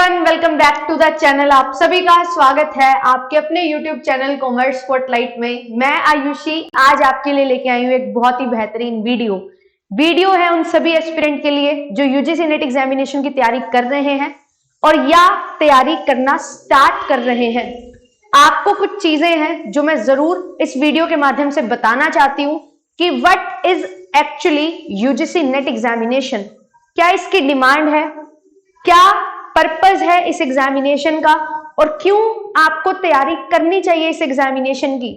Everyone, welcome back to the channel. आप सभी का स्वागत है आपके अपने यूट्यूब चैनल कॉमर्स स्पॉटलाइट में। मैं आयुषी आज आपके लिए लेके आई हूँ एक बहुत ही बेहतरीन वीडियो है उन सभी एस्पिरेंट के लिए जो यूजीसी नेट एग्जामिनेशन की तैयारी कर रहे हैं और या तैयारी करना स्टार्ट कर रहे हैं। आपको कुछ चीजें हैं जो मैं जरूर इस वीडियो के माध्यम से बताना चाहती हूँ कि what is actually UGC NET examination, क्या इसकी डिमांड है, क्या पर्पस है इस एग्जामिनेशन का और क्यों आपको तैयारी करनी चाहिए इस एग्जामिनेशन की।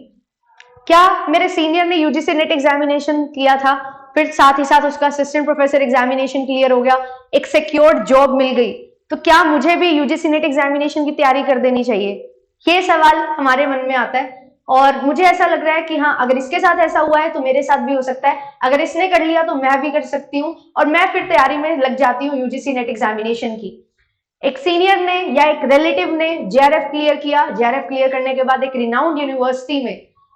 क्या मेरे सीनियर ने यूजीसी नेट एग्जामिनेशन किया था, फिर साथ ही साथ उसका असिस्टेंट प्रोफेसर एग्जामिनेशन क्लियर हो गया, एक सिक्योर्ड जॉब मिल गई, तो क्या मुझे भी यूजीसी नेट एग्जामिनेशन की तैयारी कर देनी चाहिए? ये सवाल हमारे मन में आता है और मुझे ऐसा लग रहा है कि हाँ, अगर इसके साथ ऐसा हुआ है तो मेरे साथ भी हो सकता है। अगर इसने कर लिया तो मैं भी कर सकती हूँ और मैं फिर तैयारी में लग जाती हूँ यूजीसी नेट एग्जामिनेशन की। एक सीनियर ने या एक रिलेटिव ने जेआरएफ क्लियर किया, जेआरएफ क्लियर करने के बाद एक रिनाउंड यूनिवर्सिटी में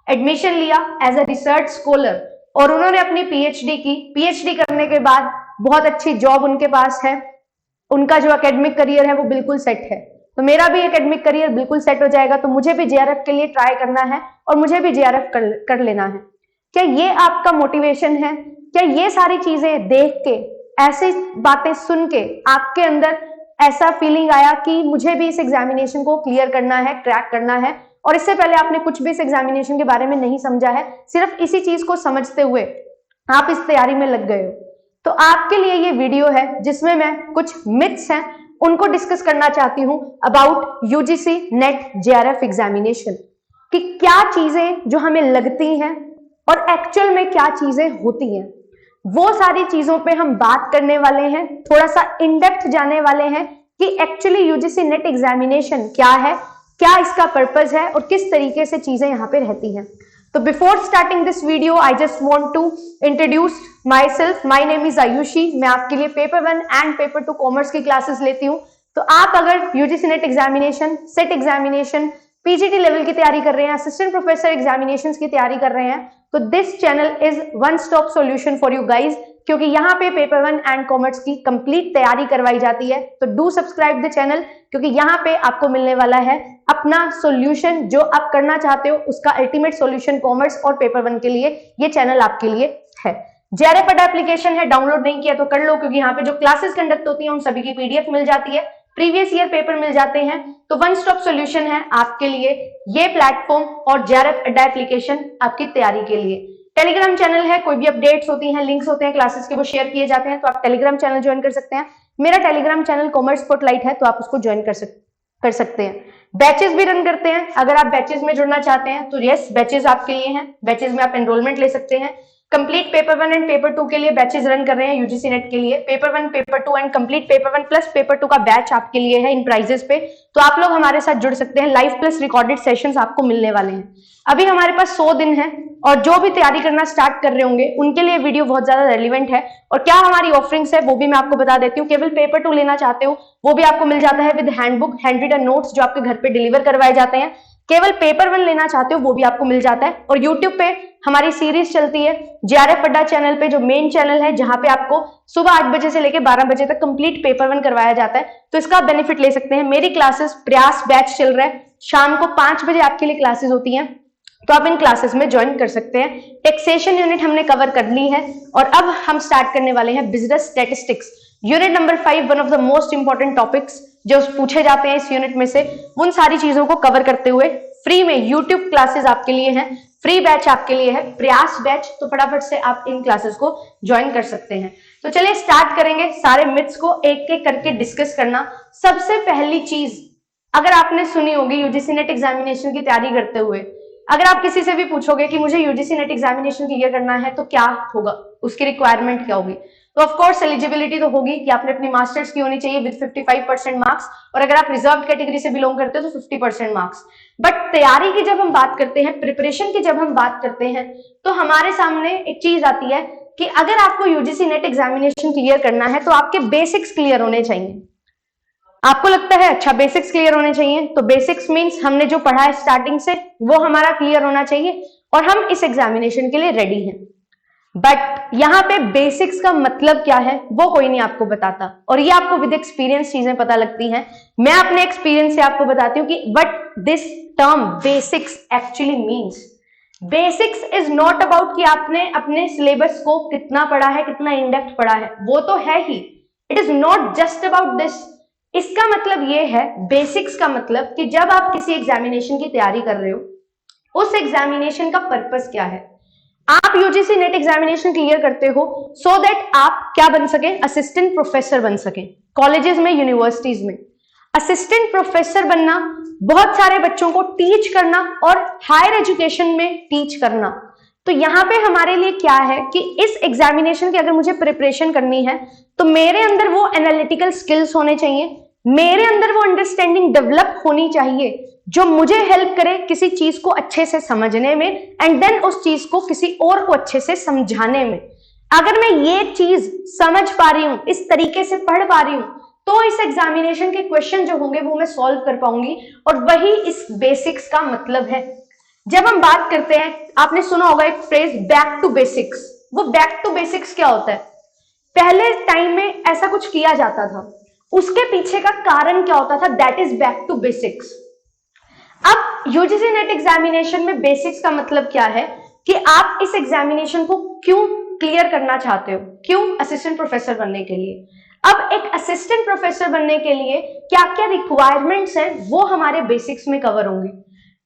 एडमिशन लिया एज अ रिसर्च स्कॉलर और उन्होंने अपनी पीएचडी की। पीएचडी करने के बाद बहुत अच्छी जॉब उनके पास है, उनका जो एकेडमिक करियर है वो बिल्कुल सेट है। तो मेरा भी एकेडमिक करियर बिल्कुल सेट हो जाएगा, तो मुझे भी जेआरएफ के लिए ट्राई करना है और मुझे भी जेआरएफ कर लेना है। क्या ये आपका मोटिवेशन है? क्या ये सारी चीजें देख के, ऐसी बातें सुन के आपके अंदर ऐसा फीलिंग आया कि मुझे भी इस एग्जामिनेशन को क्लियर करना है, क्रैक करना है, और इससे पहले आपने कुछ भी इस एग्जामिनेशन के बारे में नहीं समझा है, सिर्फ इसी चीज को समझते हुए आप इस तैयारी में लग गए हो, तो आपके लिए ये वीडियो है जिसमें मैं कुछ मिथ्स हैं उनको डिस्कस करना चाहती हूं about UGC net JRF examination, कि क्या चीजें जो हमें लगती हैं और एक्चुअल में क्या चीजें होती हैं, वो सारी चीजों पे हम बात करने वाले हैं। थोड़ा सा इन डेप्थ जाने वाले हैं कि एक्चुअली यूजीसी नेट एग्जामिनेशन क्या है, क्या इसका पर्पस है और किस तरीके से चीजें यहाँ पे रहती हैं। तो before starting this video I just want to introduce myself. My name is Ayushi. मैं आपके लिए पेपर 1 एंड पेपर 2 कॉमर्स की क्लासेस लेती हूँ। तो आप अगर UGC NET examination, SET examination, PGT level की तैयारी कर रहे हैं, असिस्टेंट प्रोफेसर एग्जामिनेशंस की तैयारी कर रहे हैं, तो this channel is one stop solution for you guys, क्योंकि यहाँ पे पेपर 1 एंड कॉमर्स की कंप्लीट तैयारी करवाई जाती है। तो डू सब्सक्राइब द चैनल, क्योंकि यहाँ पे आपको मिलने वाला है अपना सॉल्यूशन, जो आप करना चाहते हो उसका अल्टीमेट सॉल्यूशन कॉमर्स और पेपर 1 के लिए। ये चैनल आपके लिए है। जेआरएफ एप्लीकेशन है, डाउनलोड नहीं किया तो कर लो, क्योंकि यहाँ पे जो क्लासेस कंडक्ट होती है उन सभी की पीडीएफ मिल जाती है, प्रीवियस ईयर पेपर मिल जाते हैं। तो वन स्टॉप सॉल्यूशन है आपके लिए ये प्लेटफॉर्म और जेआरएफ एप्लीकेशन आपकी तैयारी के लिए। टेलीग्राम चैनल है, कोई भी अपडेट्स होती हैं, लिंक्स होते हैं क्लासेस के, वो शेयर किए जाते हैं, तो आप टेलीग्राम चैनल ज्वाइन कर सकते हैं। मेरा टेलीग्राम चैनल कॉमर्स स्पॉटलाइट है, तो आप उसको ज्वाइन कर सकते हैं। बैचेस भी रन करते हैं, अगर आप बैचेस में जुड़ना चाहते हैं तो यस, बैचेस आपके लिए हैं। बैचेस में आप एनरोलमेंट ले सकते हैं। कंप्लीट पेपर 1 एंड पेपर 2 के लिए बैचेस रन कर रहे हैं यूजीसी नेट के लिए। Paper 1, paper 2 and complete paper 1 plus paper 2 का बैच आपके लिए है इन प्राइजेस पे, तो आप लोग हमारे साथ जुड़ सकते हैं। लाइव प्लस रिकॉर्डेड सेशंस आपको मिलने वाले हैं। अभी हमारे पास 100 दिन है और जो भी तैयारी करना स्टार्ट कर रहे होंगे उनके लिए वीडियो बहुत ज्यादा रेलिवेंट है। और क्या हमारी ऑफरिंग्स है वो भी मैं आपको बता देती हूँ। केवल पेपर 2 लेना चाहते हो वो भी आपको मिल जाता है with handbook, hand written notes जो आपके घर पे डिलीवर करवाए जाते हैं। केवल पेपर 1 लेना चाहते हो वो भी आपको मिल जाता है। और यूट्यूब पे हमारी सीरीज चलती है जेआरएफ अड्डा चैनल पे, जो मेन चैनल है, जहां पे आपको सुबह 8 बजे से लेकर 12 बजे तक कंप्लीट पेपर 1 करवाया जाता है, तो इसका बेनिफिट ले सकते हैं। मेरी क्लासेस प्रयास बैच चल रहा है, शाम को 5 बजे आपके लिए क्लासेस होती हैं, तो आप इन क्लासेस में ज्वाइन कर सकते हैं। टैक्सेशन यूनिट हमने कवर कर ली है और अब हम स्टार्ट करने वाले हैं business statistics, unit number 5, one of the most important topics जो पूछे जाते हैं इस यूनिट में से। उन सारी चीजों को कवर करते हुए फ्री में यूट्यूब क्लासेस आपके लिए हैं, फ्री बैच आपके लिए है प्रयास बैच, तो फटाफट से आप इन क्लासेस को ज्वाइन कर सकते हैं। तो चलिए स्टार्ट करेंगे सारे मिथ्स को एक एक करके डिस्कस करना। सबसे पहली चीज, अगर आपने सुनी होगी यूजीसी नेट एग्जामिनेशन की तैयारी करते हुए, अगर आप किसी से भी पूछोगे कि मुझे यूजीसी नेट एग्जामिनेशन क्लियर करना है तो क्या होगा, उसकी रिक्वायरमेंट क्या होगी, तो ऑफ कोर्स एलिजिबिलिटी तो होगी कि आपने अपनी मास्टर्स की होनी चाहिए विद 55% मार्क्स, और अगर आप रिजर्व कैटेगरी से बिलोंग करते हो तो 50% मार्क्स। बट तैयारी की जब हम बात करते हैं, प्रिपरेशन की जब हम बात करते हैं, तो हमारे सामने एक चीज आती है कि अगर आपको यूजीसी नेट एग्जामिनेशन क्लियर करना है तो आपके बेसिक्स क्लियर होने चाहिए। आपको लगता है अच्छा बेसिक्स क्लियर होने चाहिए, तो बेसिक्स मींस हमने जो पढ़ा है स्टार्टिंग से वो हमारा क्लियर होना चाहिए और हम इस एग्जामिनेशन के लिए रेडी हैं। बट यहाँ पे बेसिक्स का मतलब क्या है वो कोई नहीं आपको बताता, और ये आपको विद एक्सपीरियंस चीजें पता लगती हैं। मैं अपने एक्सपीरियंस से आपको बताती हूँ कि what this term basics actually means. Basics is not about कि आपने अपने सिलेबस को कितना पढ़ा है, कितना इन डेप्थ पढ़ा है, वो तो है ही। It is not just about this. इसका मतलब ये है, बेसिक्स का मतलब कि जब आप किसी एग्जामिनेशन की तैयारी कर रहे हो, उस एग्जामिनेशन का पर्पस क्या है। आप यूजीसी नेट एग्जामिनेशन क्लियर करते हो सो दैट आप क्या बन सके, असिस्टेंट प्रोफेसर बन सके। कॉलेजेस में, यूनिवर्सिटीज में असिस्टेंट प्रोफेसर बनना, बहुत सारे बच्चों को टीच करना और हायर एजुकेशन में टीच करना। तो यहाँ पे हमारे लिए क्या है कि इस एग्जामिनेशन की अगर मुझे प्रिपरेशन करनी है तो मेरे अंदर वो एनालिटिकल स्किल्स होने चाहिए, मेरे अंदर वो अंडरस्टैंडिंग डेवलप होनी चाहिए जो मुझे हेल्प करे किसी चीज को अच्छे से समझने में, एंड देन उस चीज को किसी और को अच्छे से समझाने में। अगर मैं ये चीज समझ पा रही हूं, इस तरीके से पढ़ पा रही हूं, तो इस एग्जामिनेशन के क्वेश्चन जो होंगे वो मैं सॉल्व कर पाऊंगी, और वही इस बेसिक्स का मतलब है। जब हम बात करते हैं, आपने सुना होगा एक फ्रेज बैक टू बेसिक्स। वो बैक टू बेसिक्स क्या होता है? पहले टाइम में ऐसा कुछ किया जाता था, उसके पीछे का कारण क्या होता था, that is back to basics. अब यूजीसी नेट एग्जामिनेशन में बेसिक्स का मतलब क्या है कि आप इस एग्जामिनेशन को क्यों क्लियर करना चाहते हो, क्यों असिस्टेंट प्रोफेसर बनने के लिए। अब एक असिस्टेंट प्रोफेसर बनने के लिए क्या क्या रिक्वायरमेंट्स हैं वो हमारे बेसिक्स में कवर होंगे।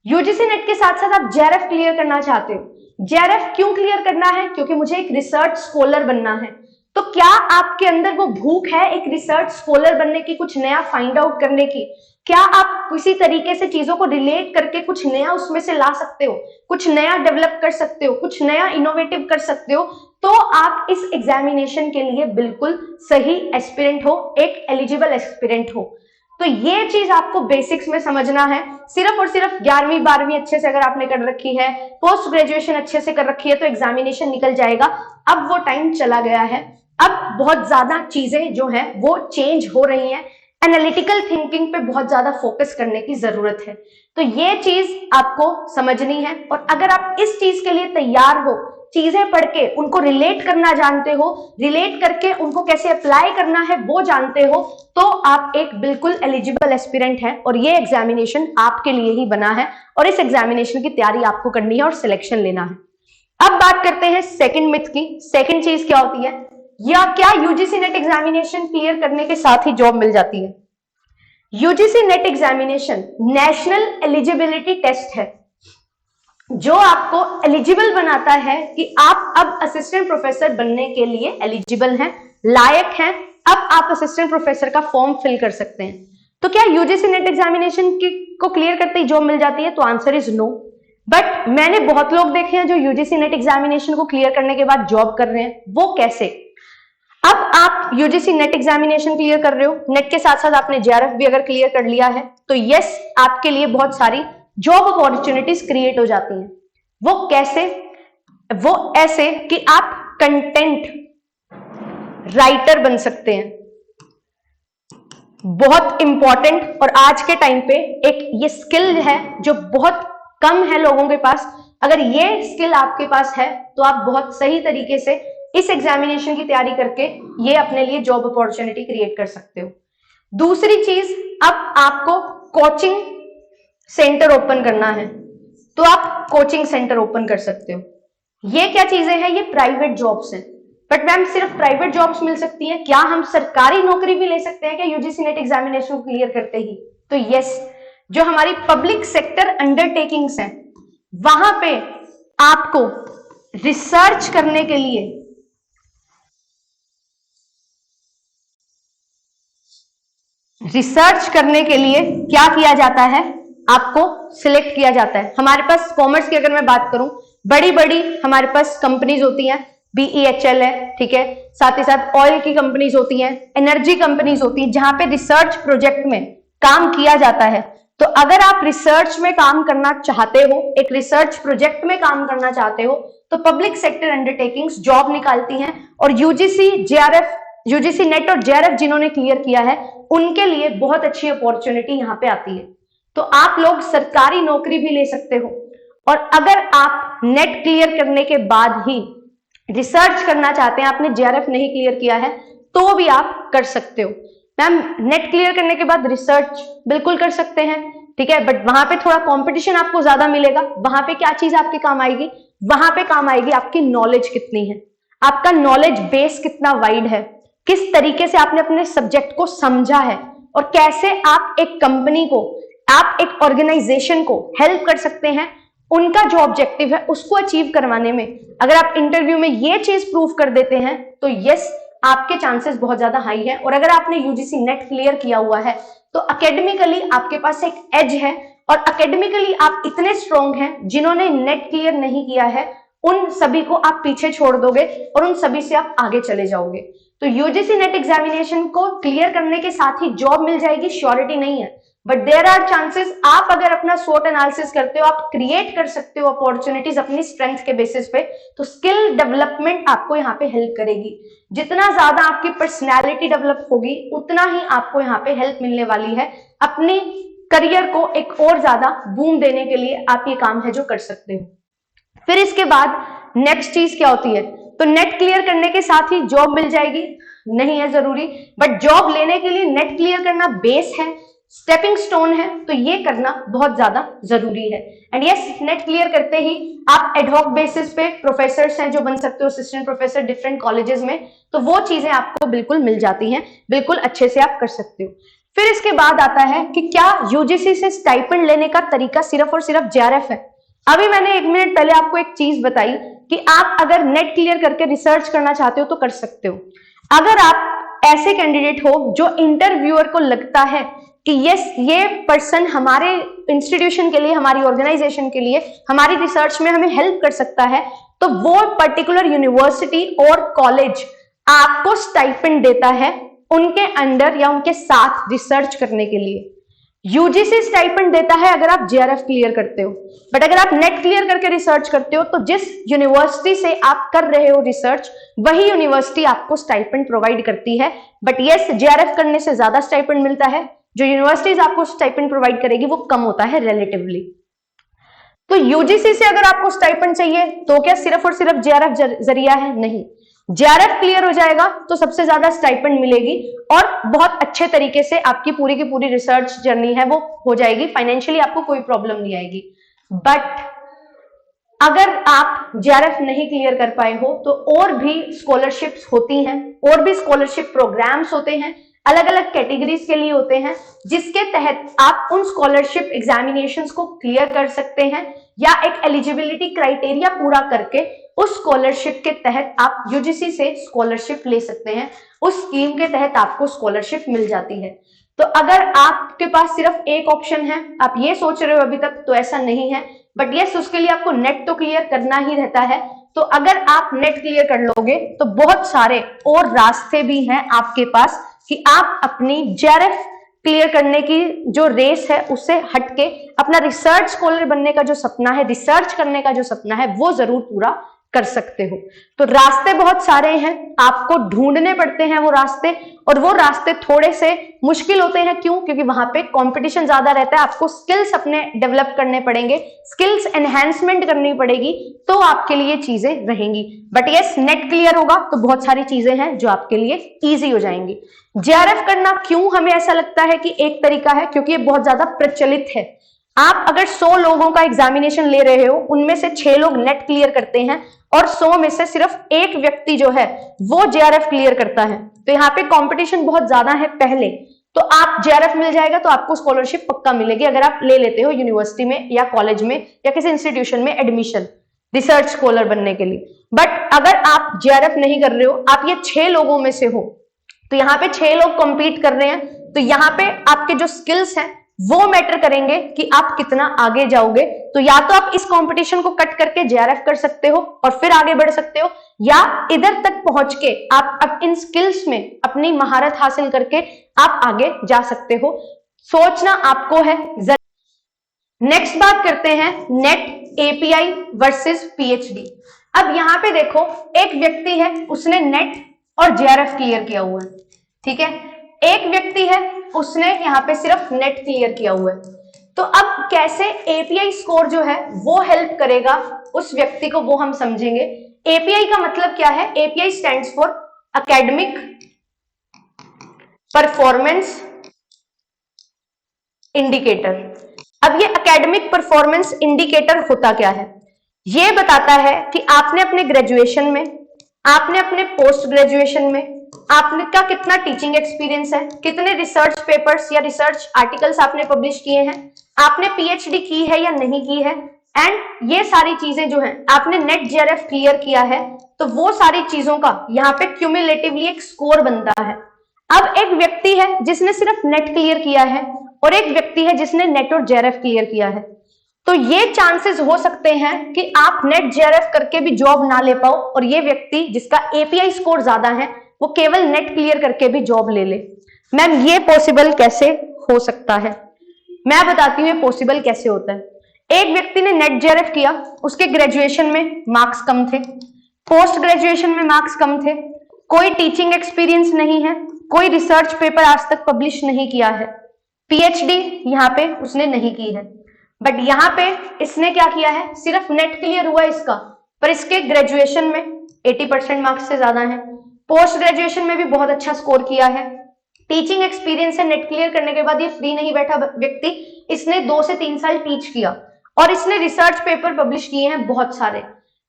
यूजीसी नेट के साथ साथ आप जेआरएफ क्लियर करना चाहते हो। जेआरएफ क्यों क्लियर करना है? क्योंकि मुझे एक रिसर्च स्कॉलर बनना है। तो क्या आपके अंदर वो भूख है एक रिसर्च स्कॉलर बनने की, कुछ नया फाइंड आउट करने की? क्या आप किसी तरीके से चीजों को रिलेट करके कुछ नया उसमें से ला सकते हो, कुछ नया डेवलप कर सकते हो, कुछ नया इनोवेटिव कर सकते हो? तो आप इस एग्जामिनेशन के लिए बिल्कुल सही एस्पिरेंट हो, एक एलिजिबल एस्पिरेंट हो। तो ये चीज आपको बेसिक्स में समझना है। सिर्फ और सिर्फ 11वीं 12वीं अच्छे से अगर आपने कर रखी है, पोस्ट ग्रेजुएशन अच्छे से कर रखी है तो एग्जामिनेशन निकल जाएगा। अब वो टाइम चला गया है। अब बहुत ज्यादा चीजें जो है वो चेंज हो रही हैं। एनालिटिकल थिंकिंग पे बहुत ज्यादा फोकस करने की जरूरत है। तो ये चीज आपको समझनी है, और अगर आप इस चीज के लिए तैयार हो, चीजें पढ़ के उनको रिलेट करना जानते हो, रिलेट करके उनको कैसे अप्लाई करना है वो जानते हो, तो आप एक बिल्कुल एलिजिबल एस्पिरेंट हैं, और ये एग्जामिनेशन आपके लिए ही बना है, और इस एग्जामिनेशन की तैयारी आपको करनी है और सिलेक्शन लेना है। अब बात करते हैं सेकंड मिथ की। सेकंड चीज क्या होती है, या क्या यूजीसी नेट एग्जामिनेशन क्लियर करने के साथ ही जॉब मिल जाती है? UGC NET examination national eligibility test है जो आपको एलिजिबल बनाता है कि आप अब असिस्टेंट प्रोफेसर बनने के लिए एलिजिबल हैं, लायक हैं। अब आप असिस्टेंट प्रोफेसर का फॉर्म फिल कर सकते हैं। तो क्या यूजीसी नेट एग्जामिनेशन को क्लियर करते ही जॉब मिल जाती है? तो आंसर इज नो। बट मैंने बहुत लोग देखे हैं जो यूजीसी नेट एग्जामिनेशन को क्लियर करने के बाद जॉब कर रहे हैं। वो कैसे? अब आप यूजीसी नेट एग्जामिनेशन क्लियर कर रहे हो, नेट के साथ साथ आपने जेआरएफ भी अगर क्लियर कर लिया है, तो यस, आपके लिए बहुत सारी जॉब अपॉर्चुनिटीज क्रिएट हो जाती हैं। वो कैसे? वो ऐसे कि आप कंटेंट राइटर बन सकते हैं। बहुत इंपॉर्टेंट, और आज के टाइम पे एक ये स्किल है जो बहुत कम है लोगों के पास। अगर ये स्किल आपके पास है तो आप बहुत सही तरीके से इस एग्जामिनेशन की तैयारी करके ये अपने लिए जॉब अपॉर्चुनिटी क्रिएट कर सकते हो। दूसरी चीज, अब आपको कोचिंग सेंटर ओपन करना है तो आप कोचिंग सेंटर ओपन कर सकते हो। ये क्या चीजें हैं? ये प्राइवेट जॉब्स हैं। बट मैम सिर्फ प्राइवेट जॉब्स मिल सकती हैं, क्या हम सरकारी नौकरी भी ले सकते हैं क्या यूजीसी नेट एग्जामिनेशन क्लियर करते ही? तो यस, जो हमारी पब्लिक सेक्टर अंडरटेकिंग्स हैं वहां पे आपको रिसर्च करने के लिए क्या किया जाता है? आपको सिलेक्ट किया जाता है। हमारे पास कॉमर्स की अगर मैं बात करूं, बड़ी बड़ी हमारे पास कंपनीज होती हैं, BEHL है, ठीक है, साथ ही साथ ऑयल की कंपनीज होती हैं, एनर्जी कंपनीज होती हैं, जहां पे रिसर्च प्रोजेक्ट में काम किया जाता है। तो अगर आप रिसर्च में काम करना चाहते हो, एक रिसर्च प्रोजेक्ट में काम करना चाहते हो, तो पब्लिक सेक्टर अंडरटेकिंग्स जॉब निकालती हैं, और यूजीसी नेट और जेआरएफ जिन्होंने क्लियर किया है उनके लिए बहुत अच्छी अपॉर्चुनिटी यहां पे आती है। तो आप लोग सरकारी नौकरी भी ले सकते हो, और अगर आप नेट क्लियर करने के बाद ही रिसर्च करना चाहते हैं, आपने जेआरएफ नहीं क्लियर किया है तो भी आप कर सकते हो। मैम नेट क्लियर करने के बाद रिसर्च बिल्कुल कर सकते हैं, ठीक है, बट वहां पे थोड़ा कंपटीशन आपको ज्यादा मिलेगा। वहां पे क्या चीज आपके काम आएगी, वहां पे काम आएगी आपकी नॉलेज कितनी है, आपका नॉलेज बेस कितना वाइड है, किस तरीके से आपने अपने सब्जेक्ट को समझा है, और कैसे आप एक कंपनी को, आप एक ऑर्गेनाइजेशन को हेल्प कर सकते हैं उनका जो ऑब्जेक्टिव है उसको अचीव करवाने में। अगर आप इंटरव्यू में ये चीज प्रूव कर देते हैं तो यस, आपके चांसेस बहुत ज्यादा हाई है। और अगर आपने यूजीसी नेट क्लियर किया हुआ है तो एकेडमिकली आपके पास एक एज है, और एकेडमिकली आप इतने स्ट्रॉन्ग हैं, जिन्होंने नेट क्लियर नहीं किया है उन सभी को आप पीछे छोड़ दोगे और उन सभी से आप आगे चले जाओगे। तो यूजीसी नेट एग्जामिनेशन को क्लियर करने के साथ ही जॉब मिल जाएगी, श्योरिटी नहीं है, बट देयर आर चांसेस। आप अगर अपना स्वॉट एनालिसिस करते हो, आप क्रिएट कर सकते हो अपॉर्चुनिटीज अपनी स्ट्रेंथ के बेसिस पे, तो स्किल डेवलपमेंट आपको यहाँ पे हेल्प करेगी। जितना ज्यादा आपकी पर्सनैलिटी डेवलप होगी उतना ही आपको यहाँ पे हेल्प मिलने वाली है अपनी करियर को एक और ज्यादा बूम देने के लिए। आप ये काम है जो कर सकते हो। फिर इसके बाद नेक्स्ट चीज क्या होती है, तो नेट क्लियर करने के साथ ही जॉब मिल जाएगी नहीं है जरूरी, बट जॉब लेने के लिए नेट क्लियर करना बेस है, स्टेपिंग स्टोन है, तो ये करना बहुत ज्यादा जरूरी है। एंड यस, नेट क्लियर करते ही आप एडहॉक बेसिस पे प्रोफेसर्स हैं जो बन सकते हो, असिस्टेंट प्रोफेसर डिफरेंट कॉलेजेस में, तो वो चीजें आपको बिल्कुल मिल जाती हैं, बिल्कुल अच्छे से आप कर सकते हो। फिर इसके बाद आता है कि क्या यूजीसी से स्टाइपेंड लेने का तरीका सिर्फ और सिर्फ जेआरएफ है। अभी मैंने 1 मिनट पहले आपको एक चीज बताई कि आप अगर नेट क्लियर करके रिसर्च करना चाहते हो तो कर सकते हो। अगर आप ऐसे कैंडिडेट हो जो इंटरव्यूअर को लगता है कि यस, ये पर्सन हमारे इंस्टीट्यूशन के लिए, हमारी ऑर्गेनाइजेशन के लिए, हमारी रिसर्च में हमें हेल्प कर सकता है, तो वो पर्टिकुलर यूनिवर्सिटी और कॉलेज आपको स्टाइपेंड देता है उनके अंडर या उनके साथ रिसर्च करने के लिए। यूजीसी स्टाइपेंड देता है अगर आप जेआरएफ क्लियर करते हो, बट अगर आप नेट क्लियर करके रिसर्च करते हो तो जिस यूनिवर्सिटी से आप कर रहे हो रिसर्च, वही यूनिवर्सिटी आपको स्टाइपेंड प्रोवाइड करती है। बट यस, जेआरएफ करने से ज्यादा स्टाइपेंड मिलता है, जो यूनिवर्सिटीज आपको स्टाइपेंड प्रोवाइड करेगी वो कम होता है रिलेटिवली। तो यूजीसी से अगर आपको स्टाइपेंड चाहिए तो क्या सिर्फ और सिर्फ जेआरएफ जरिया है? नहीं, जेआरएफ क्लियर हो जाएगा तो सबसे ज्यादा स्टाइपेंड मिलेगी और बहुत अच्छे तरीके से आपकी पूरी की पूरी रिसर्च जर्नी है वो हो जाएगी, फाइनेंशियली आपको कोई प्रॉब्लम नहीं आएगी। बट अगर आप जेआरएफ नहीं क्लियर कर पाए हो तो और भी स्कॉलरशिप्स होती हैं, और भी स्कॉलरशिप प्रोग्राम्स होते हैं, अलग अलग कैटेगरीज के लिए होते हैं, जिसके तहत आप उन स्कॉलरशिप एग्जामिनेशंस को क्लियर कर सकते हैं, या एक एलिजिबिलिटी क्राइटेरिया पूरा करके उस स्कॉलरशिप के तहत आप यूजीसी से स्कॉलरशिप ले सकते हैं। उस स्कीम के तहत आपको स्कॉलरशिप मिल जाती है। तो अगर आपके पास सिर्फ एक ऑप्शन है, आप ये सोच रहे हो अभी तक, तो ऐसा नहीं है, बट यस, उसके लिए आपको नेट तो क्लियर करना ही रहता है। तो अगर आप नेट क्लियर कर लोगे तो बहुत सारे और रास्ते भी हैं आपके पास कि आप अपनी जेआरएफ क्लियर करने की जो रेस है उससे हटके अपना रिसर्च स्कॉलर बनने का जो सपना है, रिसर्च करने का जो सपना है, वो जरूर पूरा कर सकते हो। तो रास्ते बहुत सारे हैं, आपको ढूंढने पड़ते हैं वो रास्ते, और वो रास्ते थोड़े से मुश्किल होते हैं। क्यों? क्योंकि वहां पे कंपटीशन ज्यादा रहता है, आपको स्किल्स अपने डेवलप करने पड़ेंगे, स्किल्स एनहेंसमेंट करनी पड़ेगी, तो आपके लिए चीजें रहेंगी। बट यस, नेट क्लियर होगा तो बहुत सारी चीजें हैं जो आपके लिए ईजी हो जाएंगी। जेआरएफ करना क्यों हमें ऐसा लगता है कि एक तरीका है? क्योंकि ये बहुत ज्यादा प्रचलित है। आप अगर 100 लोगों का एग्जामिनेशन ले रहे हो, उनमें से 6 लोग नेट क्लियर करते हैं और 100 में से सिर्फ एक व्यक्ति जो है वो जेआरएफ क्लियर करता है, तो यहाँ पे कंपटीशन बहुत ज्यादा है पहले। तो आप जेआरएफ मिल जाएगा तो आपको स्कॉलरशिप पक्का मिलेगी अगर आप ले लेते हो यूनिवर्सिटी में या कॉलेज में या किसी इंस्टीट्यूशन में एडमिशन रिसर्च स्कॉलर बनने के लिए। बट अगर आप जेआरएफ नहीं कर रहे हो, आप ये 6 लोगों में से हो, तो यहाँ पे 6 लोग कंपीट कर रहे हैं, तो यहाँ पे आपके जो स्किल्स हैं वो मैटर करेंगे कि आप कितना आगे जाओगे। तो या तो आप इस कंपटीशन को कट करके जेआरएफ कर सकते हो और फिर आगे बढ़ सकते हो, या इधर तक पहुंच के आप अब इन स्किल्स में अपनी महारत हासिल करके आप आगे जा सकते हो। सोचना आपको है। नेक्स्ट बात करते हैं नेट एपीआई वर्सेस पीएचडी। अब यहाँ पे देखो, एक व्यक्ति है उसने नेट और जेआरएफ क्लियर किया हुआ है, ठीक है, एक व्यक्ति है उसने यहाँ पे सिर्फ नेट क्लियर किया हुआ है। तो अब कैसे एपीआई स्कोर जो है वो हेल्प करेगा उस व्यक्ति को, वो हम समझेंगे। एपीआई का मतलब क्या है? API stands for academic performance indicator. अब ये एकेडमिक परफॉर्मेंस इंडिकेटर होता क्या है? ये बताता है कि आपने अपने ग्रेजुएशन में, आपने अपने पोस्ट ग्रेजुएशन में, आपने का कितना टीचिंग एक्सपीरियंस है, कितने रिसर्च पेपर्स या रिसर्च आर्टिकल्स आपने पब्लिश किए हैं, आपने पीएचडी की है या नहीं की है, एंड ये सारी चीजें जो है आपने नेट जेआरएफ क्लियर किया है, तो वो सारी चीजों का यहाँ पे क्यूमुलेटिवली एक स्कोर बनता है। अब एक व्यक्ति है जिसने सिर्फ नेट क्लियर किया है और एक व्यक्ति है जिसने नेट और जेआरएफ क्लियर किया है, तो ये चांसेस हो सकते हैं कि आप नेट जेआरएफ करके भी जॉब ना ले पाओ और ये व्यक्ति जिसका एपीआई स्कोर ज्यादा है वो केवल नेट क्लियर करके भी जॉब ले ले। मैम ये पॉसिबल कैसे हो सकता है? मैं बताती हूँ ये पॉसिबल कैसे होता है। एक व्यक्ति ने नेट जेआरएफ किया, उसके ग्रेजुएशन में मार्क्स कम थे, पोस्ट ग्रेजुएशन में मार्क्स कम थे, कोई टीचिंग एक्सपीरियंस नहीं है, कोई रिसर्च पेपर आज तक पब्लिश नहीं किया है, पीएचडी यहाँ पे उसने नहीं की है, बट यहाँ पे इसने क्या किया है? सिर्फ नेट क्लियर हुआ इसका, पर इसके ग्रेजुएशन में 80% मार्क्स से ज्यादा है, पोस्ट ग्रेजुएशन में भी बहुत अच्छा स्कोर किया है, टीचिंग एक्सपीरियंस है, नेट क्लियर करने के बाद ये फ्री नहीं बैठा व्यक्ति, इसने 2 से 3 साल टीच किया और इसने रिसर्च पेपर पब्लिश किए हैं बहुत सारे।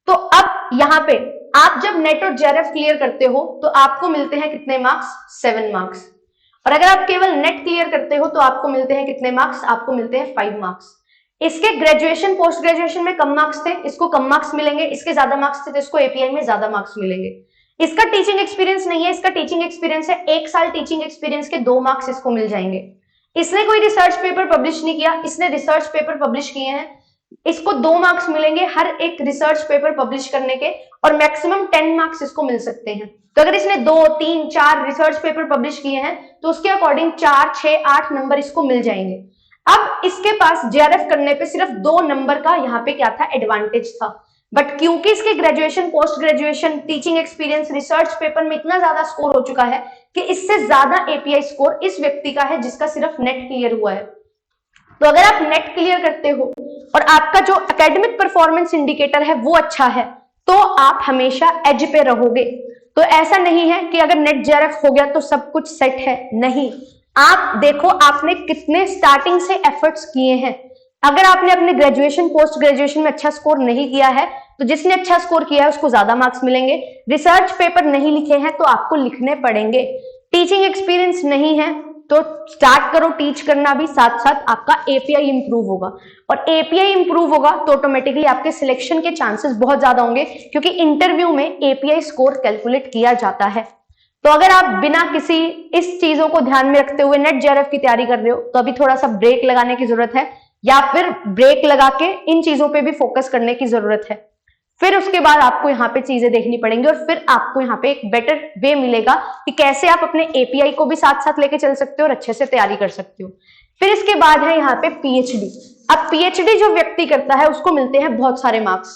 तो अब यहाँ पे आप जब नेट और जेआरएफ क्लियर करते हो तो आपको मिलते हैं कितने मार्क्स? 7 मार्क्स। और अगर आप केवल नेट क्लियर करते हो तो आपको मिलते हैं कितने मार्क्स? आपको मिलते हैं 5 मार्क्स। इसके ग्रेजुएशन पोस्ट ग्रेजुएशन में कम मार्क्स थे, इसको कम मार्क्स मिलेंगे, इसके ज्यादा मार्क्स थे तो इसको एपीआई में ज्यादा मार्क्स मिलेंगे। इसका टीचिंग एक्सपीरियंस नहीं है, इसका टीचिंग एक्सपीरियंस है 1 साल टीचिंग एक्सपीरियंस के 2 मार्क्स इसको मिल जाएंगे। इसने कोई रिसर्च पेपर पब्लिश नहीं किया, इसने रिसर्च पेपर पब्लिश किए हैं, इसको 2 मार्क्स मिलेंगे हर एक रिसर्च पेपर पब्लिश करने के और मैक्सिमम 10 मार्क्स इसको मिल सकते हैं। तो अगर इसने 2, 3, 4 रिसर्च पेपर पब्लिश किए हैं तो उसके अकॉर्डिंग 4, 6, 8 नंबर इसको मिल जाएंगे। अब इसके पास जेआरएफ करने पे सिर्फ 2 नंबर का यहाँ पे क्या था? एडवांटेज था, बट क्योंकि इसके graduation post graduation teaching experience research paper में इतना ज्यादा स्कोर हो चुका है कि इससे ज्यादा एपीआई स्कोर इस व्यक्ति का है जिसका सिर्फ नेट क्लियर हुआ है। तो अगर आप नेट क्लियर करते हो और आपका जो एकेडमिक परफॉर्मेंस इंडिकेटर है वो अच्छा है तो आप हमेशा एज पे रहोगे। तो ऐसा नहीं है कि अगर नेट जेआरएफ हो गया तो सब कुछ सेट है, नहीं। आप देखो आपने कितने स्टार्टिंग से एफर्ट्स किए हैं। अगर आपने अपने ग्रेजुएशन पोस्ट ग्रेजुएशन में अच्छा स्कोर नहीं किया है तो जिसने अच्छा स्कोर किया है उसको ज्यादा मार्क्स मिलेंगे। रिसर्च पेपर नहीं लिखे हैं तो आपको लिखने पड़ेंगे। टीचिंग एक्सपीरियंस नहीं है तो स्टार्ट करो टीच करना भी, साथ साथ आपका एपीआई इंप्रूव होगा और एपीआई इंप्रूव होगा तो ऑटोमेटिकली आपके सिलेक्शन के चांसेस बहुत ज्यादा होंगे क्योंकि इंटरव्यू में एपीआई स्कोर कैलकुलेट किया जाता है। तो अगर आप बिना किसी इस चीजों को ध्यान में रखते हुए नेट जेआरएफ की तैयारी कर रहे हो तो अभी थोड़ा सा ब्रेक लगाने की जरूरत है या फिर ब्रेक लगा के इन चीजों पे भी फोकस करने की जरूरत है। फिर उसके बाद आपको यहाँ पे चीजें देखनी पड़ेंगी और फिर आपको यहाँ पे एक बेटर वे मिलेगा कि कैसे आप अपने एपीआई को भी साथ साथ लेके चल सकते हो और अच्छे से तैयारी कर सकते हो। फिर इसके बाद है यहाँ पे पीएचडी। अब पीएचडी जो व्यक्ति करता है उसको मिलते हैं बहुत सारे मार्क्स।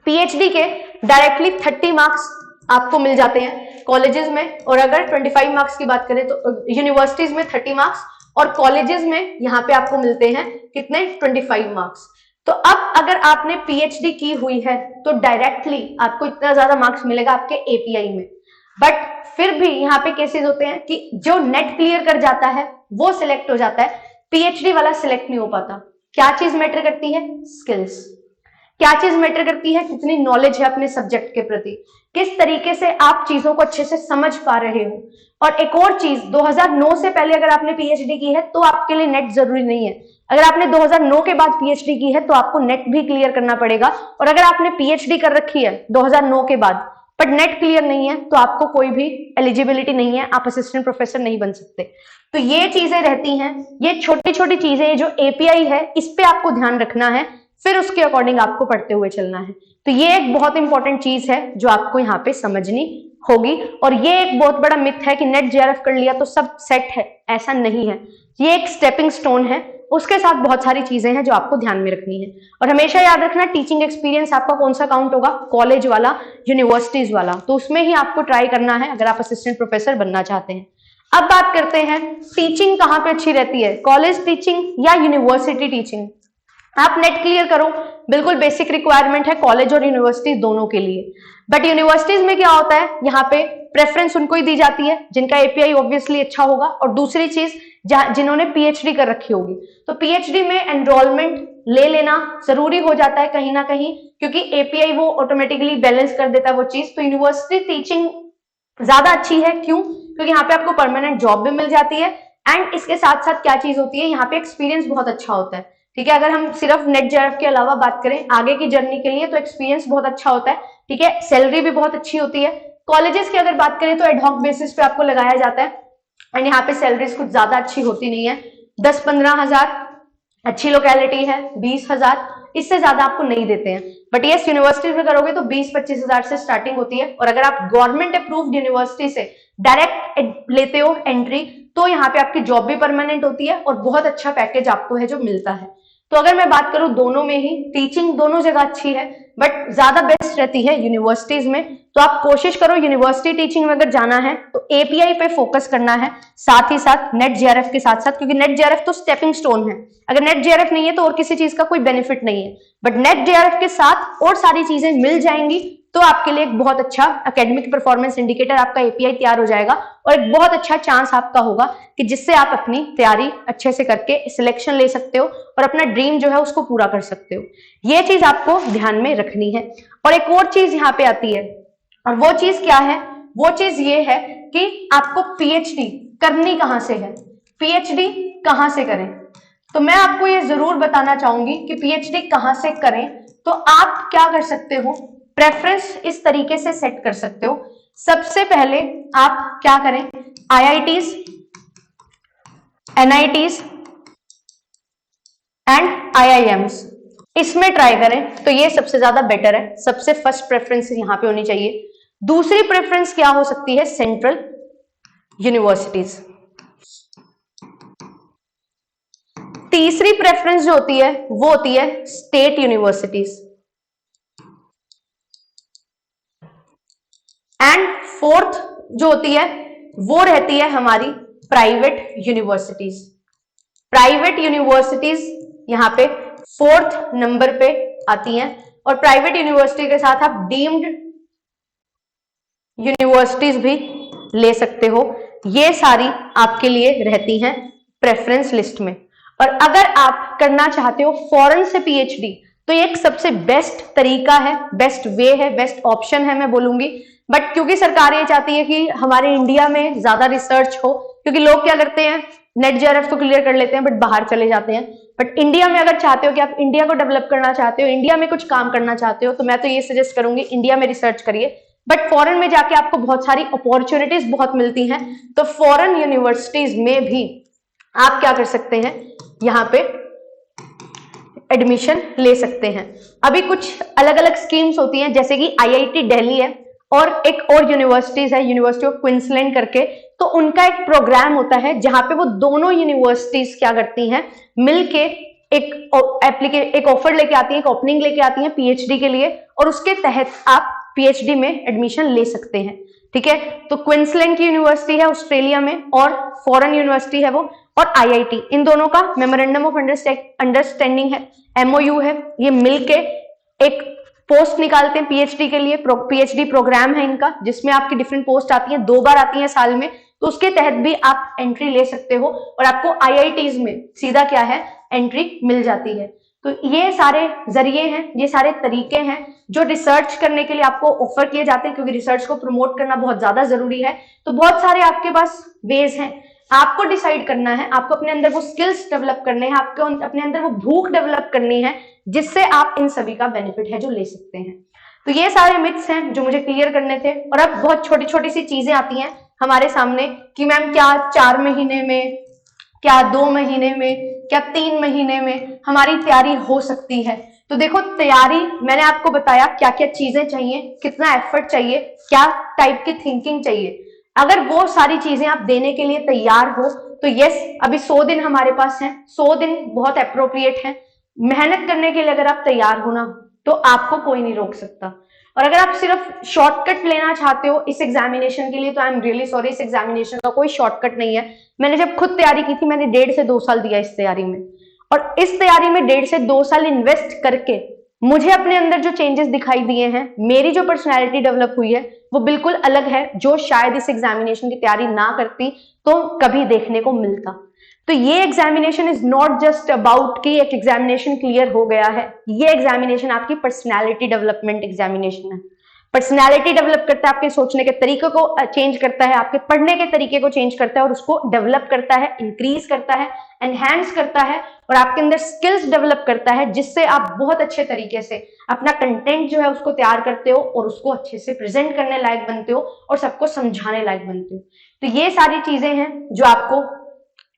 पीएचडी के डायरेक्टली 30 मार्क्स आपको मिल जाते हैं कॉलेजेस में, और अगर 25 मार्क्स की बात करें तो यूनिवर्सिटीज में 30 मार्क्स और कॉलेजेस में यहाँ पे आपको मिलते हैं कितने? 25 मार्क्स। तो अब अगर आपने पीएचडी की हुई है तो डायरेक्टली आपको इतना ज्यादा मार्क्स मिलेगा आपके एपीआई में, बट फिर भी यहाँ पे केसेस होते हैं कि जो नेट क्लियर कर जाता है वो सिलेक्ट हो जाता है, पीएचडी वाला सिलेक्ट नहीं हो पाता। क्या चीज मैटर करती है? स्किल्स। क्या चीज मैटर करती है? कितनी नॉलेज है अपने सब्जेक्ट के प्रति, किस तरीके से आप चीजों को अच्छे से समझ पा रहे हो। और एक और चीज, 2009 से पहले अगर आपने पीएचडी की है तो आपके लिए नेट जरूरी नहीं है। अगर आपने 2009 के बाद पीएचडी की है तो आपको नेट भी क्लियर करना पड़ेगा, और अगर आपने पीएचडी कर रखी है 2009 के बाद बट नेट क्लियर नहीं है तो आपको कोई भी एलिजिबिलिटी नहीं है, आप असिस्टेंट प्रोफेसर नहीं बन सकते। तो ये चीजें रहती हैं, ये छोटी छोटी चीजें जो एपीआई है इस पे आपको ध्यान रखना है, फिर उसके अकॉर्डिंग आपको पढ़ते हुए चलना है। तो ये एक बहुत इंपॉर्टेंट चीज है जो आपको यहाँ पे समझनी होगी। और ये एक बहुत बड़ा मिथ है कि नेट जेआरएफ कर लिया तो सब सेट है, ऐसा नहीं है। ये एक स्टेपिंग स्टोन है, उसके साथ बहुत सारी चीजें हैं जो आपको ध्यान में रखनी है। और हमेशा याद रखना टीचिंग एक्सपीरियंस आपका कौन सा काउंट होगा? कॉलेज वाला, यूनिवर्सिटीज वाला। तो उसमें ही आपको ट्राई करना है अगर आप असिस्टेंट प्रोफेसर बनना चाहते हैं। अब बात करते हैं टीचिंग कहाँ पे अच्छी रहती है, कॉलेज टीचिंग या यूनिवर्सिटी टीचिंग। आप नेट क्लियर करो, बिल्कुल बेसिक रिक्वायरमेंट है कॉलेज और यूनिवर्सिटी दोनों के लिए। बट यूनिवर्सिटीज में क्या होता है, यहाँ पे प्रेफरेंस उनको ही दी जाती है जिनका एपीआई ऑब्वियसली अच्छा होगा, और दूसरी चीज जिन्होंने पीएचडी कर रखी होगी। तो पीएचडी में एनरोलमेंट ले लेना जरूरी हो जाता है कहीं ना कहीं, क्योंकि एपीआई वो ऑटोमेटिकली बैलेंस कर देता है वो चीज। तो यूनिवर्सिटी टीचिंग ज्यादा अच्छी है, क्यों? क्योंकि यहाँ पे आपको परमानेंट जॉब भी मिल जाती है, एंड इसके साथ साथ क्या चीज होती है, यहाँ पे एक्सपीरियंस बहुत अच्छा होता है। ठीक है, अगर हम सिर्फ नेट जेआरएफ के अलावा बात करें आगे की जर्नी के लिए, तो एक्सपीरियंस बहुत अच्छा होता है। ठीक है, सैलरी भी बहुत अच्छी होती है। कॉलेजेस की अगर बात करें तो एडहॉक बेसिस पे आपको लगाया जाता है, एंड यहाँ पे सैलरीज कुछ ज्यादा अच्छी होती नहीं है। 10-15 हजार अच्छी लोकेलिटी है, 20 हजार, इससे ज्यादा आपको नहीं देते हैं। बट यस, यूनिवर्सिटी में करोगे तो 20-25 हजार से स्टार्टिंग होती है। और अगर आप गवर्नमेंट अप्रूव्ड यूनिवर्सिटी से डायरेक्ट लेते हो एंट्री, तो यहाँ पे आपकी जॉब भी परमानेंट होती है और बहुत अच्छा पैकेज आपको है जो मिलता है। तो अगर मैं बात करूं दोनों में ही, टीचिंग दोनों जगह अच्छी है, बट ज्यादा बेस्ट रहती है यूनिवर्सिटीज में। तो आप कोशिश करो यूनिवर्सिटी टीचिंग में अगर जाना है तो एपीआई पे फोकस करना है, साथ ही साथ नेट जेआरएफ के साथ साथ, क्योंकि नेट जेआरएफ तो स्टेपिंग स्टोन है। अगर नेट जेआरएफ नहीं है तो और किसी चीज का कोई बेनिफिट नहीं है, बट नेट जेआरएफ के साथ और सारी चीजें मिल जाएंगी तो आपके लिए एक बहुत अच्छा एकेडमिक परफॉर्मेंस इंडिकेटर आपका एपीआई तैयार हो जाएगा, और एक बहुत अच्छा चांस आपका होगा कि जिससे आप अपनी तैयारी अच्छे से करके सिलेक्शन ले सकते हो और अपना ड्रीम जो है उसको पूरा कर सकते हो। ये चीज आपको ध्यान में रखनी है। और एक और चीज यहाँ पे आती है, और वो चीज क्या है? वो चीज ये है कि आपको पीएचडी करनी कहां से है, पीएचडी कहां से करें। तो मैं आपको ये जरूर बताना चाहूंगी कि पीएचडी कहां से करें। तो आप क्या कर सकते हो, प्रेफरेंस इस तरीके से सेट कर सकते हो। सबसे पहले आप क्या करें, आईआईटीज, एनआईटीज एंड आईआईएम्स, इसमें ट्राई करें तो ये सबसे ज्यादा बेटर है। सबसे फर्स्ट प्रेफरेंस यहां पे होनी चाहिए। दूसरी प्रेफरेंस क्या हो सकती है, सेंट्रल यूनिवर्सिटीज। तीसरी प्रेफरेंस जो होती है वो होती है स्टेट यूनिवर्सिटीज, एंड फोर्थ जो होती है वो रहती है हमारी प्राइवेट यूनिवर्सिटीज। प्राइवेट यूनिवर्सिटीज यहां पे फोर्थ नंबर पे आती हैं, और प्राइवेट यूनिवर्सिटी के साथ आप डीम्ड यूनिवर्सिटीज भी ले सकते हो। ये सारी आपके लिए रहती हैं प्रेफरेंस लिस्ट में। और अगर आप करना चाहते हो फॉरेन से पीएचडी, तो ये एक सबसे बेस्ट तरीका है, बेस्ट वे है, बेस्ट ऑप्शन है मैं बोलूंगी। बट क्योंकि सरकार ये चाहती है कि हमारे इंडिया में ज्यादा रिसर्च हो, क्योंकि लोग क्या करते हैं, नेट जेआरएफ तो क्लियर कर लेते हैं बट बाहर चले जाते हैं। बट इंडिया में अगर चाहते हो कि आप इंडिया को डेवलप करना चाहते हो, इंडिया में कुछ काम करना चाहते हो, तो मैं तो ये सजेस्ट करूंगी इंडिया में रिसर्च करिए। बट फॉरेन में जाके आपको बहुत सारी अपॉर्चुनिटीज बहुत मिलती हैं, तो फॉरेन यूनिवर्सिटीज में भी आप क्या कर सकते हैं, यहाँ पे एडमिशन ले सकते हैं। अभी कुछ अलग अलग स्कीम्स होती हैं, जैसे कि आईआईटी दिल्ली है और एक और यूनिवर्सिटीज है, यूनिवर्सिटी ऑफ क्वींसलैंड करके। तो उनका एक प्रोग्राम होता है जहां पे वो दोनों यूनिवर्सिटीज क्या करती हैं, मिलके एक ऑफर लेके आती है, एक ओपनिंग लेके आती है पीएचडी के लिए, और उसके तहत आप पीएचडी में एडमिशन ले सकते हैं। ठीक है, तो क्वींसलैंड की यूनिवर्सिटी है ऑस्ट्रेलिया में, और फॉरेन यूनिवर्सिटी है वो, और आईआईटी, इन दोनों का मेमोरेंडम ऑफ अंडरस्टैंडिंग है, एमओयू है। ये मिलके एक पोस्ट निकालते हैं पीएचडी के लिए, पीएचडी प्रोग्राम है इनका, जिसमें आपकी डिफरेंट पोस्ट आती हैं, 2 बार आती हैं साल में। तो उसके तहत भी आप एंट्री ले सकते हो, और आपको आईआईटीज में सीधा क्या है, एंट्री मिल जाती है। तो ये सारे जरिए हैं, ये सारे तरीके हैं जो रिसर्च करने के लिए आपको ऑफर किए जाते हैं, क्योंकि रिसर्च को प्रमोट करना बहुत ज्यादा जरूरी है। तो बहुत सारे आपके पास वेज हैं, आपको डिसाइड करना है, आपको अपने अंदर वो स्किल्स डेवलप करने हैं, आपको अपने अंदर वो भूख डेवलप करनी है, जिससे आप इन सभी का बेनिफिट है जो ले सकते हैं। तो ये सारे मिथ्स हैं जो मुझे क्लियर करने थे। और अब बहुत छोटी छोटी सी चीजें आती हैं हमारे सामने कि मैम क्या 4 महीने में, क्या 2 महीने में, क्या 3 महीने में हमारी तैयारी हो सकती है। तो देखो, तैयारी मैंने आपको बताया क्या क्या चीजें चाहिए, कितना एफर्ट चाहिए, क्या टाइप की थिंकिंग चाहिए। अगर वो सारी चीजें आप देने के लिए तैयार हो तो यस, अभी 100 दिन हमारे पास हैं, 100 दिन बहुत अप्रोप्रिएट है। मेहनत करने के लिए अगर आप तैयार हो ना, तो आपको कोई नहीं रोक सकता। और अगर आप सिर्फ शॉर्टकट लेना चाहते हो इस एग्जामिनेशन के लिए, तो आई एम रियली सॉरी, इस एग्जामिनेशन का कोई शॉर्टकट नहीं है। मैंने जब खुद तैयारी की थी, मैंने 1.5 से 2 साल दिया इस तैयारी में, और इस तैयारी में 1.5 से 2 साल इन्वेस्ट करके मुझे अपने अंदर जो चेंजेस दिखाई दिए हैं, मेरी जो पर्सनैलिटी डेवलप हुई है वो बिल्कुल अलग है, जो शायद इस एग्जामिनेशन की तैयारी ना करती तो कभी देखने को मिलता। तो ये examination is not just about कि एक एग्जामिनेशन क्लियर हो गया है, ये एग्जामिनेशन आपकी पर्सनैलिटी डेवलपमेंट एग्जामिनेशन है। पर्सनैलिटी डेवलप करता है, आपके सोचने के तरीके को चेंज करता है, आपके पढ़ने के तरीके को चेंज करता है और उसको डेवलप करता है, इंक्रीज करता है, एनहांस करता है और आपके अंदर स्किल्स डेवलप करता है, जिससे आप बहुत अच्छे तरीके से अपना कंटेंट जो है उसको तैयार करते हो और उसको अच्छे से प्रेजेंट करने लायक बनते हो और सबको समझाने लायक बनते हो। तो ये सारी चीजें हैं जो आपको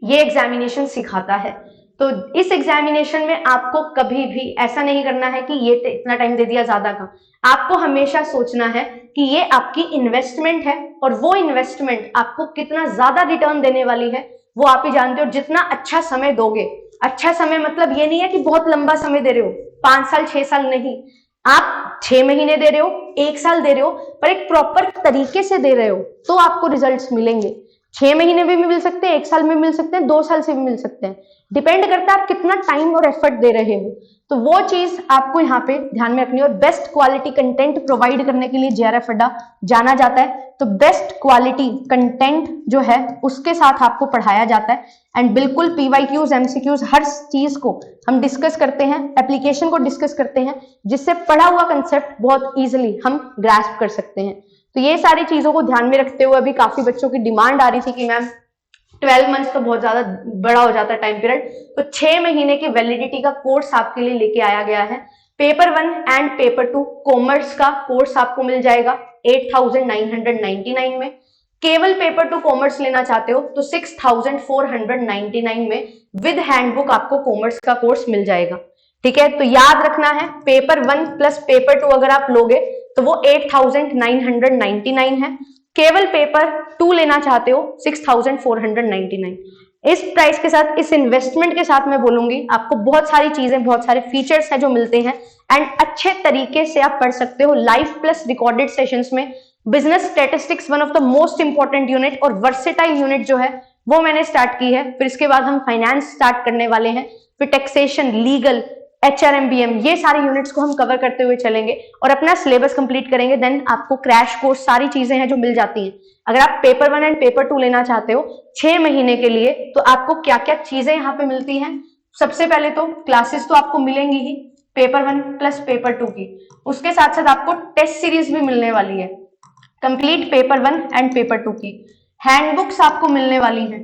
ये एग्जामिनेशन सिखाता है। तो इस एग्जामिनेशन में आपको कभी भी ऐसा नहीं करना है कि ये इतना टाइम दे दिया ज्यादा का, आपको हमेशा सोचना है कि ये आपकी इन्वेस्टमेंट है और वो इन्वेस्टमेंट आपको कितना ज्यादा रिटर्न देने वाली है वो आप ही जानते हो। जितना अच्छा समय दोगे, अच्छा समय मतलब ये नहीं है कि बहुत लंबा समय दे रहे हो, 5 साल 6 साल नहीं, आप 6 महीने दे रहे हो, 1 साल दे रहे हो, पर एक प्रॉपर तरीके से दे रहे हो तो आपको रिजल्ट्स मिलेंगे। 6 महीने भी मिल सकते हैं, 1 साल में मिल सकते हैं, 2 साल से भी मिल सकते हैं, डिपेंड करता है आप कितना टाइम और एफर्ट दे रहे हो। तो वो चीज आपको यहाँ पे ध्यान में रखनी है। और बेस्ट क्वालिटी कंटेंट प्रोवाइड करने के लिए जेआरएफ अड्डा जाना जाता है। तो बेस्ट क्वालिटी कंटेंट जो है उसके साथ आपको पढ़ाया जाता है एंड बिल्कुल पीवाईक्यूज, एमसीक्यूज, हर चीज को हम डिस्कस करते हैं, एप्लीकेशन को डिस्कस करते हैं, जिससे पढ़ा हुआ कंसेप्ट बहुत इजिली हम ग्रास्प कर सकते हैं। तो ये सारी चीजों को ध्यान में रखते हुए अभी काफी बच्चों की डिमांड आ रही थी कि मैम 12 मंथ्स तो बहुत ज्यादा बड़ा हो जाता है टाइम पीरियड, तो 6 महीने की वैलिडिटी का कोर्स आपके लिए लेके आया गया है। पेपर 1 एंड पेपर 2 कॉमर्स का कोर्स आपको मिल जाएगा 8,999 में। केवल पेपर 2 कॉमर्स लेना चाहते हो तो 6,499 में विद हैंडबुक आपको कॉमर्स का कोर्स मिल जाएगा। ठीक है, तो याद रखना है पेपर 1 प्लस पेपर 2 अगर आप लोगे तो वो 8,999 है। केवल पेपर 2 लेना चाहते हो 6,499। इस प्राइस के साथ, इस इन्वेस्टमेंट के साथ मैं बोलूंगी आपको बहुत सारी चीजें, बहुत सारे फीचर्स हैं जो मिलते हैं एंड अच्छे तरीके से आप पढ़ सकते हो लाइव प्लस रिकॉर्डेड सेशंस में। Business statistics one of the most important unit और वर्सेटाइल यूनिट जो है वो मैंने स्टार्ट की है। फिर इसके बाद हम फाइनेंस स्टार्ट करने वाले हैं, फिर टैक्सेशन, लीगल, HRMBM, ये सारे यूनिट्स को हम कवर करते हुए चलेंगे और अपना सिलेबस कंप्लीट करेंगे। देन आपको क्रैश कोर्स सारी चीजें हैं जो मिल जाती हैं। अगर आप पेपर 1 एंड पेपर 2 लेना चाहते हो 6 महीने के लिए तो आपको क्या क्या चीजें यहाँ पे मिलती हैं। सबसे पहले तो क्लासेस तो आपको मिलेंगी ही पेपर 1 प्लस पेपर 2 की, उसके साथ साथ आपको टेस्ट सीरीज भी मिलने वाली है कंप्लीट पेपर 1 एंड पेपर 2 की। हैंडबुक्स आपको मिलने वाली है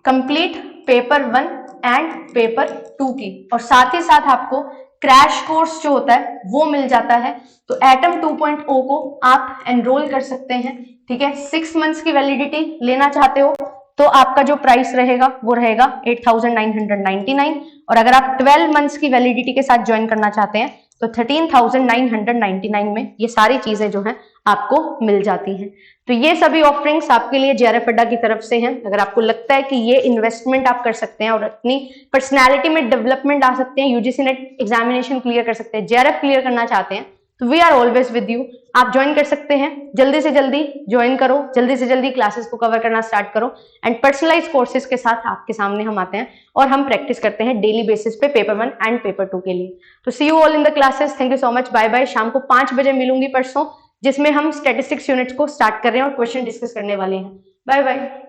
कंप्लीट पेपर 1 एंड पेपर 2 की, और साथ ही साथ आपको क्रैश कोर्स जो होता है वो मिल जाता है। तो एटम 2.0 को आप एनरोल कर सकते हैं। ठीक है, 6 मंथ्स की वैलिडिटी लेना चाहते हो तो आपका जो प्राइस रहेगा वो रहेगा 8,999, और अगर आप 12 मंथ्स की वैलिडिटी के साथ ज्वाइन करना चाहते हैं तो 13,999 में ये सारी चीजें जो हैं आपको मिल जाती हैं। तो ये सभी ऑफरिंग्स आपके लिए जेआरएफ अड्डा की तरफ से हैं। अगर आपको लगता है कि ये इन्वेस्टमेंट आप कर सकते हैं और अपनी पर्सनैलिटी में डेवलपमेंट आ सकते हैं, यूजीसी नेट एग्जामिनेशन क्लियर कर सकते हैं, जेआरएफ क्लियर करना चाहते हैं, तो we are always with you. आप ज्वाइन कर सकते हैं, जल्दी से जल्दी ज्वाइन करो, जल्दी से जल्दी क्लासेस को कवर करना स्टार्ट करो एंड पर्सनलाइज कोर्सेज के साथ आपके सामने हम आते हैं और हम प्रैक्टिस करते हैं डेली बेसिस पे पेपर 1 एंड पेपर 2 के लिए। तो see you all in the classes, thank you so much, bye bye. शाम को 5 बजे मिलूंगी परसों, जिसमें हम स्टैटिस्टिक्स यूनिट को स्टार्ट कर रहे हैं और क्वेश्चन डिस्कस करने वाले हैं। Bye bye.